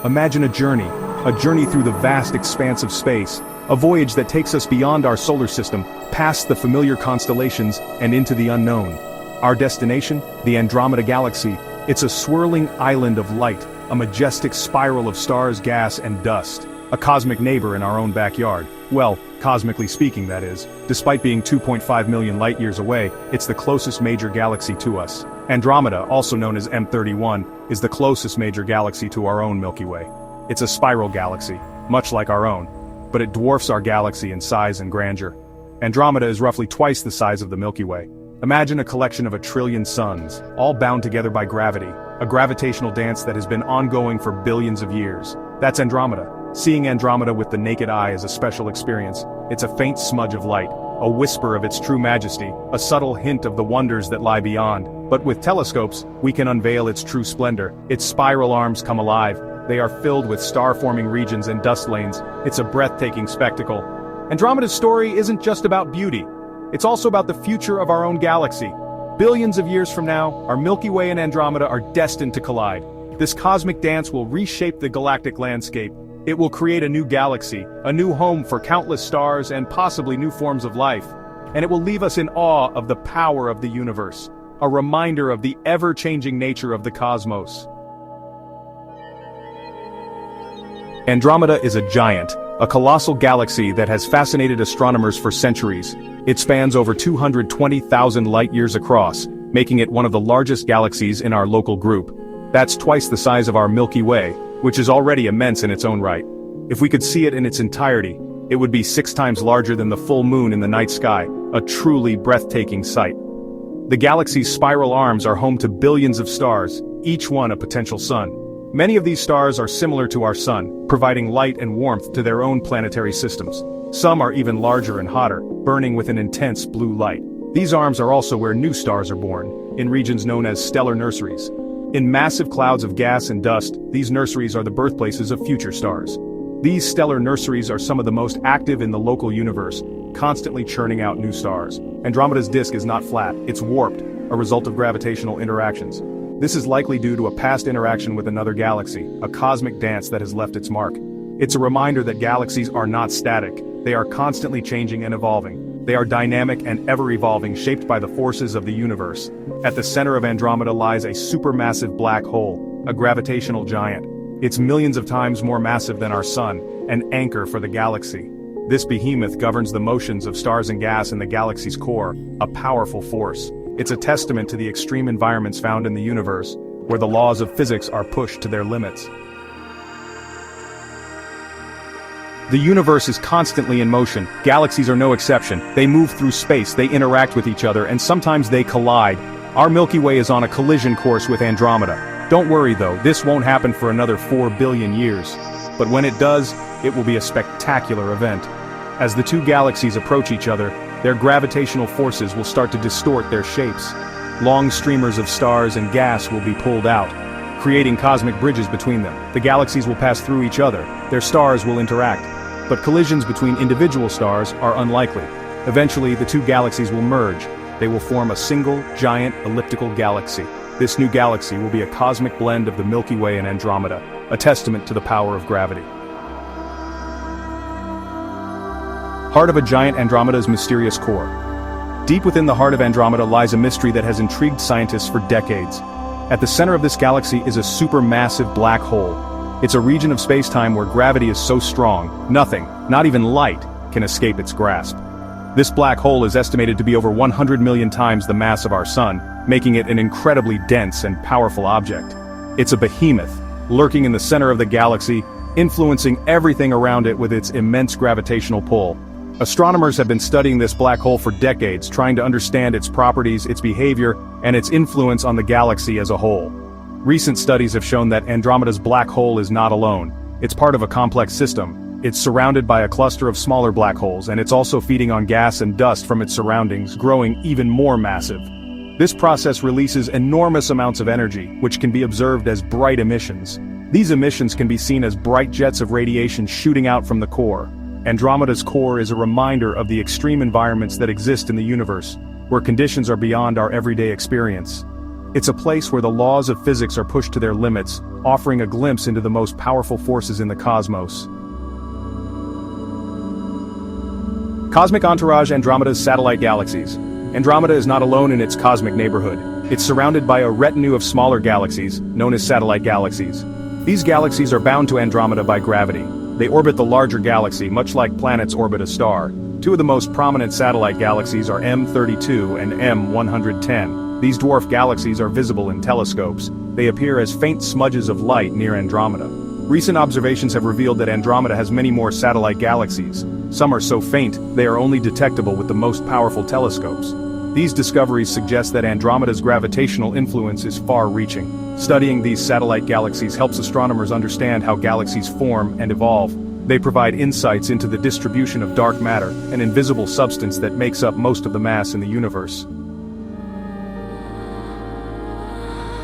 Imagine a journey through the vast expanse of space, a voyage that takes us beyond our solar system, past the familiar constellations, and into the unknown. Our destination? The Andromeda Galaxy. It's a swirling island of light, a majestic spiral of stars, gas, and dust. A cosmic neighbor in our own backyard. Well, cosmically speaking, that is. Despite being 2.5 million light-years away, it's the closest major galaxy to us. Andromeda, also known as M31, is the closest major galaxy to our own Milky Way. It's a spiral galaxy, much like our own, but it dwarfs our galaxy in size and grandeur. Andromeda is roughly twice the size of the Milky Way. Imagine a collection of 1 trillion suns, all bound together by gravity, a gravitational dance that has been ongoing for billions of years. That's Andromeda. Seeing Andromeda with the naked eye is a special experience. It's a faint smudge of light, a whisper of its true majesty, a subtle hint of the wonders that lie beyond. But with telescopes, we can unveil its true splendor. Its spiral arms come alive. They are filled with star-forming regions and dust lanes. It's a breathtaking spectacle. Andromeda's story isn't just about beauty. It's also about the future of our own galaxy. Billions of years from now, our Milky Way and Andromeda are destined to collide. This cosmic dance will reshape the galactic landscape. It will create a new galaxy, a new home for countless stars and possibly new forms of life. And it will leave us in awe of the power of the universe, a reminder of the ever-changing nature of the cosmos. Andromeda is a giant, a colossal galaxy that has fascinated astronomers for centuries. It spans over 220,000 light-years across, making it one of the largest galaxies in our local group. That's twice the size of our Milky Way, which is already immense in its own right. If we could see it in its entirety, it would be 6 times larger than the full moon in the night sky, a truly breathtaking sight. The galaxy's spiral arms are home to billions of stars, each one a potential sun. Many of these stars are similar to our sun, providing light and warmth to their own planetary systems. Some are even larger and hotter, burning with an intense blue light. These arms are also where new stars are born, in regions known as stellar nurseries. In massive clouds of gas and dust, these nurseries are the birthplaces of future stars. These stellar nurseries are some of the most active in the local universe, constantly churning out new stars. Andromeda's disk is not flat, it's warped, a result of gravitational interactions. This is likely due to a past interaction with another galaxy, a cosmic dance that has left its mark. It's a reminder that galaxies are not static, they are constantly changing and evolving. They are dynamic and ever-evolving, shaped by the forces of the universe. At the center of Andromeda lies a supermassive black hole, a gravitational giant. It's millions of times more massive than our sun, an anchor for the galaxy. This behemoth governs the motions of stars and gas in the galaxy's core, a powerful force. It's a testament to the extreme environments found in the universe, where the laws of physics are pushed to their limits. The universe is constantly in motion. Galaxies are no exception. They move through space, they interact with each other, and sometimes they collide. Our Milky Way is on a collision course with Andromeda. Don't worry though, this won't happen for another 4 billion years. But when it does, it will be a spectacular event. As the two galaxies approach each other, their gravitational forces will start to distort their shapes. Long streamers of stars and gas will be pulled out, creating cosmic bridges between them. The galaxies will pass through each other, their stars will interact. But collisions between individual stars are unlikely. Eventually, the two galaxies will merge. They will form a single, giant, elliptical galaxy. This new galaxy will be a cosmic blend of the Milky Way and Andromeda, a testament to the power of gravity. Heart of a giant, Andromeda's mysterious core. Deep within the heart of Andromeda lies a mystery that has intrigued scientists for decades. At the center of this galaxy is a supermassive black hole. It's a region of space-time where gravity is so strong, nothing, not even light, can escape its grasp. This black hole is estimated to be over 100 million times the mass of our sun, making it an incredibly dense and powerful object. It's a behemoth, lurking in the center of the galaxy, influencing everything around it with its immense gravitational pull. Astronomers have been studying this black hole for decades, trying to understand its properties, its behavior, and its influence on the galaxy as a whole. Recent studies have shown that Andromeda's black hole is not alone. It's part of a complex system. It's surrounded by a cluster of smaller black holes, and it's also feeding on gas and dust from its surroundings, growing even more massive. This process releases enormous amounts of energy, which can be observed as bright emissions. These emissions can be seen as bright jets of radiation shooting out from the core. Andromeda's core is a reminder of the extreme environments that exist in the universe, where conditions are beyond our everyday experience. It's a place where the laws of physics are pushed to their limits, offering a glimpse into the most powerful forces in the cosmos. Cosmic entourage: Andromeda's satellite galaxies. Andromeda is not alone in its cosmic neighborhood. It's surrounded by a retinue of smaller galaxies, known as satellite galaxies. These galaxies are bound to Andromeda by gravity. They orbit the larger galaxy, much like planets orbit a star. Two of the most prominent satellite galaxies are M32 and M110. These dwarf galaxies are visible in telescopes. They appear as faint smudges of light near Andromeda. Recent observations have revealed that Andromeda has many more satellite galaxies. Some are so faint, they are only detectable with the most powerful telescopes. These discoveries suggest that Andromeda's gravitational influence is far-reaching. Studying these satellite galaxies helps astronomers understand how galaxies form and evolve. They provide insights into the distribution of dark matter, an invisible substance that makes up most of the mass in the universe.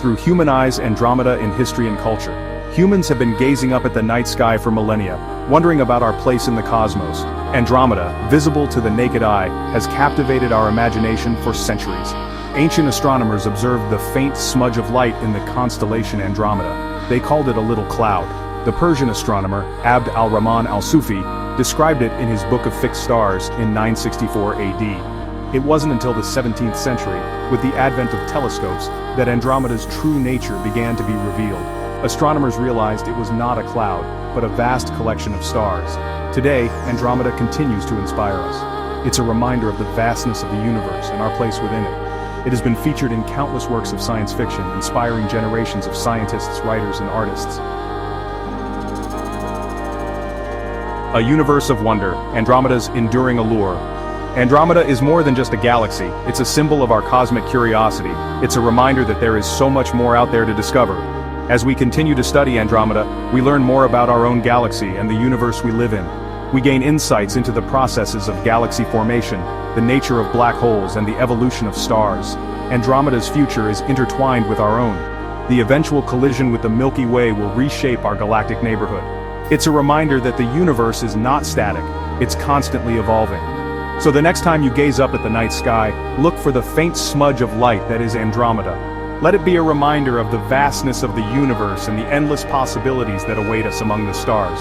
Through human eyes: Andromeda in history and culture. Humans have been gazing up at the night sky for millennia, wondering about our place in the cosmos. Andromeda, visible to the naked eye, has captivated our imagination for centuries. Ancient astronomers observed the faint smudge of light in the constellation Andromeda. They called it a little cloud. The Persian astronomer, Abd al-Rahman al-Sufi, described it in his Book of Fixed Stars in 964 AD. It wasn't until the 17th century, with the advent of telescopes, that Andromeda's true nature began to be revealed. Astronomers realized it was not a cloud, but a vast collection of stars. Today, Andromeda continues to inspire us. It's a reminder of the vastness of the universe and our place within it. It has been featured in countless works of science fiction, inspiring generations of scientists, writers, and artists. A universe of wonder: Andromeda's enduring allure. Andromeda is more than just a galaxy, it's a symbol of our cosmic curiosity. It's a reminder that there is so much more out there to discover. As we continue to study Andromeda, we learn more about our own galaxy and the universe we live in. We gain insights into the processes of galaxy formation, the nature of black holes, and the evolution of stars. Andromeda's future is intertwined with our own. The eventual collision with the Milky Way will reshape our galactic neighborhood. It's a reminder that the universe is not static, it's constantly evolving. So the next time you gaze up at the night sky, look for the faint smudge of light that is Andromeda. Let it be a reminder of the vastness of the universe and the endless possibilities that await us among the stars.